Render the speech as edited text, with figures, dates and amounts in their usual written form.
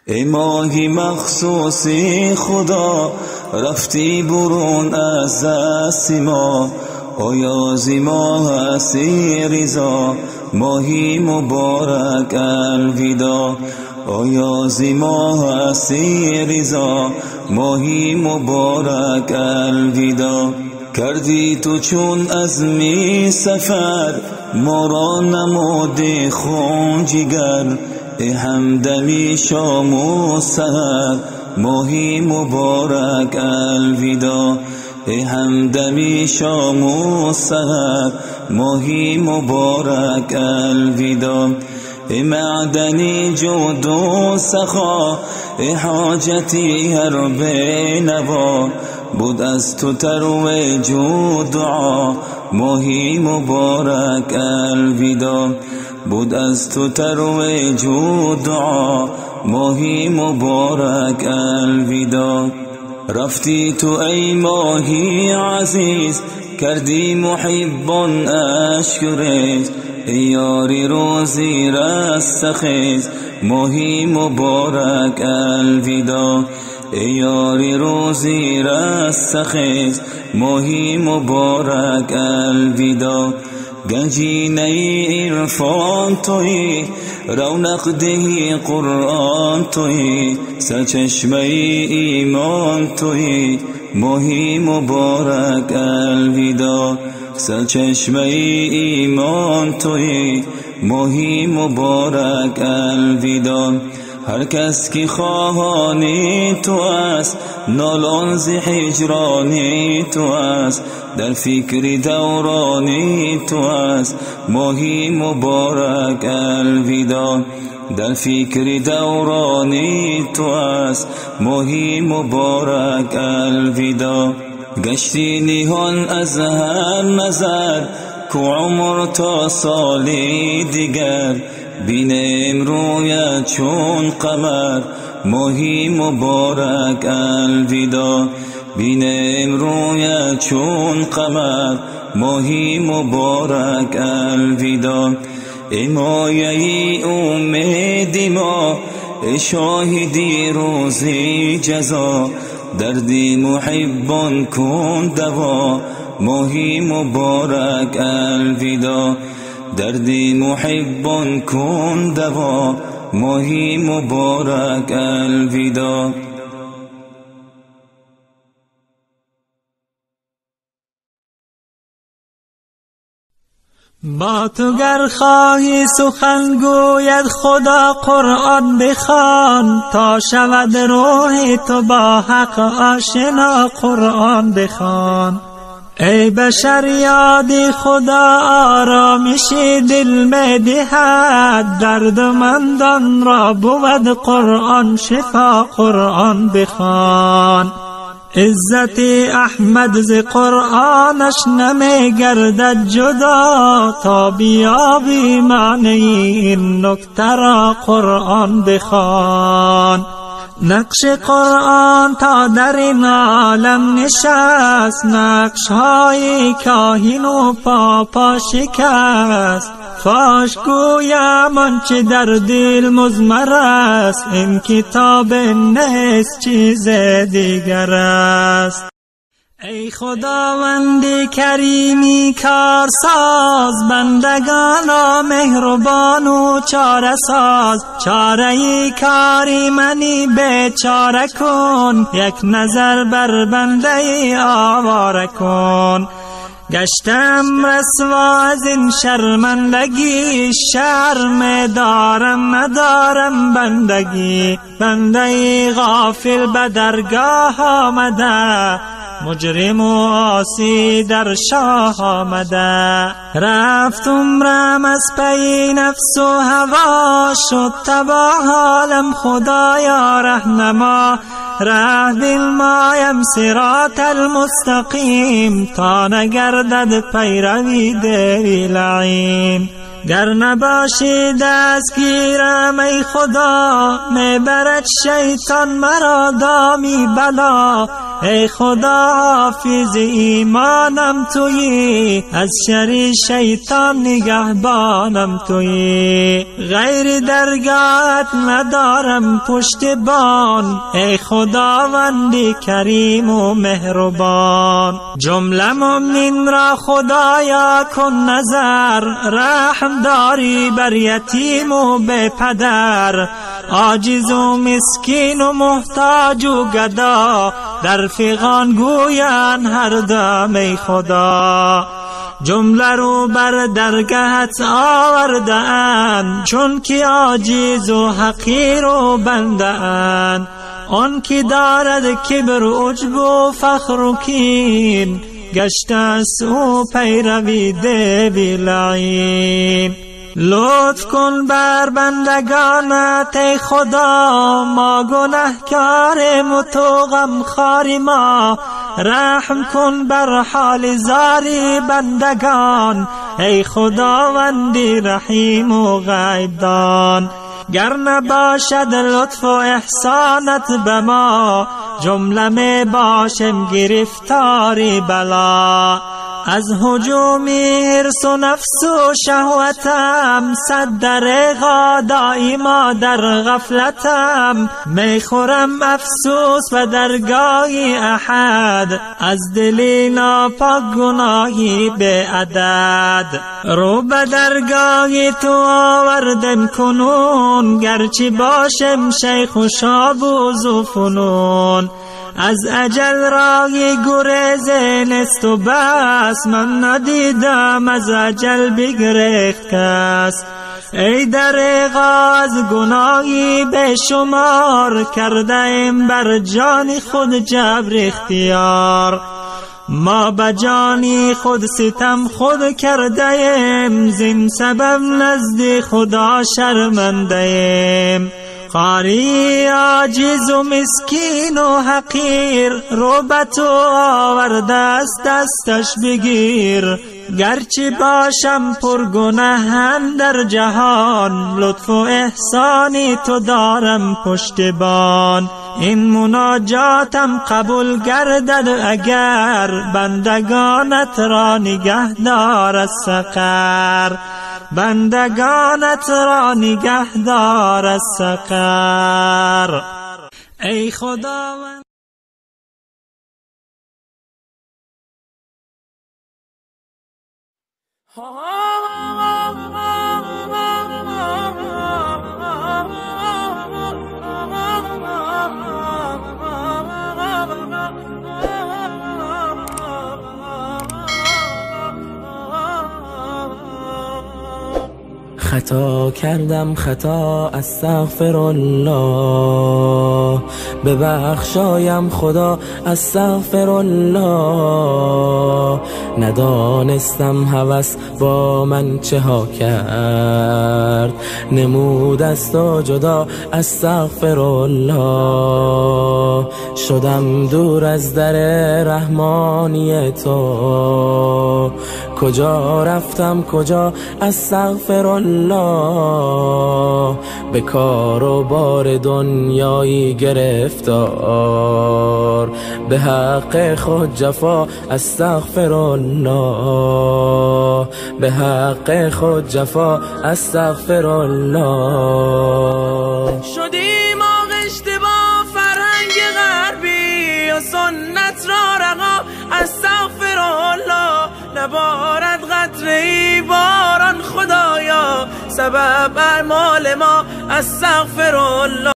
ای ماهی مخصوصی خدا رفتی برون از دست ما، آیا زی ماه هستی ریزا ماهی مبارک الویدا، آیا زی ماه هستی ریزا ماهی مبارک الویدا. کردی تو چون عزمی سفر ما را نمودی خون جگر، ای همدمی شام و سحر ماهی مبارک الویدا، ای همدمی شام و سحر ماهی مبارک الویدا. ای معدنی جود و سخا، ای حاجتی هر بینوا، بود از تو ترویج و دعا ماهی مبارک الویدا، بود از تو ترویج و دعا ماهی مبارک الویدا. رفتی تو ای ماهی عزیز کردی محبان اشکریز، ای یاری روزی رستخیز ماهی مبارک الویدا، ای یاری روزی رستخیز ماهی مبارک الویدا. گنجینه عرفان تویی، رونق دهی قرآن تویی، سرچشمه ایمان تویی ماهی مبارک الویدا، سرچشمه ایمان تویی ماهی مبارک الویدا. هر کس کی خواهانی تو است، نالان ز هجرانی تو است، در فکر دورانی تو است ماهی مبارک الویدا، در فکر دورانی تو است ماهی مبارک الویدا. گشتی نهان از هر نظر کو عمر تا سالی دیگر، بینم رویت چون قمر ماهی مبارک الویدا، بینم رویت چون قمر ماهی مبارک الویدا. ای مایه امید ما، ای شاهدی روزی جزا، دردی محبان کن دوا ماهی مبارک الویدا، دردی محبان کن دوا ماهی مبارک الویدا. با تو گر خواهی سخن گوید خدا قرآن بخوان، تا شود روح تو با حق آشنا قرآن بخوان. ای بشر یادی خدا آرامشی دل میدهد، دردمندان را بود قرآن شفا قرآن بخوان. عزت احمد ز قرآنش نمی گردد جدا، تا بیابی معنی این نکته را قرآن بخوان. نقش قرآن تا در این عالم نشست، نقش های کاهن و پاپا شکست. فاش گویم آنچه در دل مضمر است، این کتاب نیست چیز دیگر است. ای خداوند کریمی کارساز، بندگان مهربان و چاره ساز، چاره کاری منی بیچاره کن، یک نظر بر بنده آواره کن. گشتم رسوا از این شرمندگی، شرم دارم ندارم بندگی، بنده غافل به درگاه آمده، مجرم و عاصی در شاه آمده. رفت عمرم از پی نفس و هوا، شد تباه حالم خدایا رهنما، ره بنمایم صراط المستقیم، تا نگردد پیروی دل لعین. گر نباشی دستگیرم ای خدا، میبرد شیطان مرا دامی بلا. ای خدا حافظ ایمانم تویی، از شر شیطان نگهبانم تویی. غیر درگاهت ندارم پشتبان، ای خداوند کریم و مهربان. جمله مؤمن را خدایا کن نظر، رحم داری بر یتیم و بی پدر. عاجز و مسکین و محتاج و گدا، در فغان گویند هر دم ای خدا. جمله رو بر درگهت آورده اند، چون که عاجز و حقیر و بنده اند. آن که دارد کبر و عجب و فخر و کین، گشته است او پیروی دیو لعین. لطف کن بر بندگانت ای خدا، ما گنهکاریم و تو غمخوار ما. رحم کن بر حال زاری بندگان، ای خداوندی رحیم و غیب دان. گر نباشد لطف و احسانت به ما، جمله می باشم گرفتاری بلا. از هجوم حرص و نفس و شهوتم، صد دریغا دائما در غفلتم. میخورم افسوس و درگاهی احد، از دلی ناپاک گناهی به عدد. رو به درگاهی تو آوردم کنون، گرچه باشم شیخ و شابوز و فنون. از اجل راهی گریز نیست و بس، من ندیدم از اجل بگریخت کس. ای دریغا از گناهی به شمار، کرده ایم بر جان خود جبر اختیار. ما به جانی خود ستم خود کرده ایم، زین سبب نزد خدا شرمنده ایم. قاری عاجز و مسکین و حقیر، رو به تو آورده است دستش بگیر. گرچه باشم پر گناه در جهان، لطف و احسانی تو دارم پشتبان. این مناجاتم قبول گردد اگر، بندگانت را نگه دار از سقر. بندگانت را نگه دار از سقر. ای خداوند خطا کردم خطا استغفر الله، ببخشایم خدا استغفر الله. ندانستم هوس با من چه ها کرد، نمود است و جدا استغفر الله. شدم دور از در رحمانی تو، کجا رفتم کجا استغفر الله. به کار و بار دنیایی گرفتار، به حق خود جفا استغفر الله. به حق خود جفا استغفر الله. شدیم آغشته با فرهنگ غربی و سنت را رقا استغفر الله. نبارد قطره‌ای باران خدایا، سبب اعمال ما استغفر الله.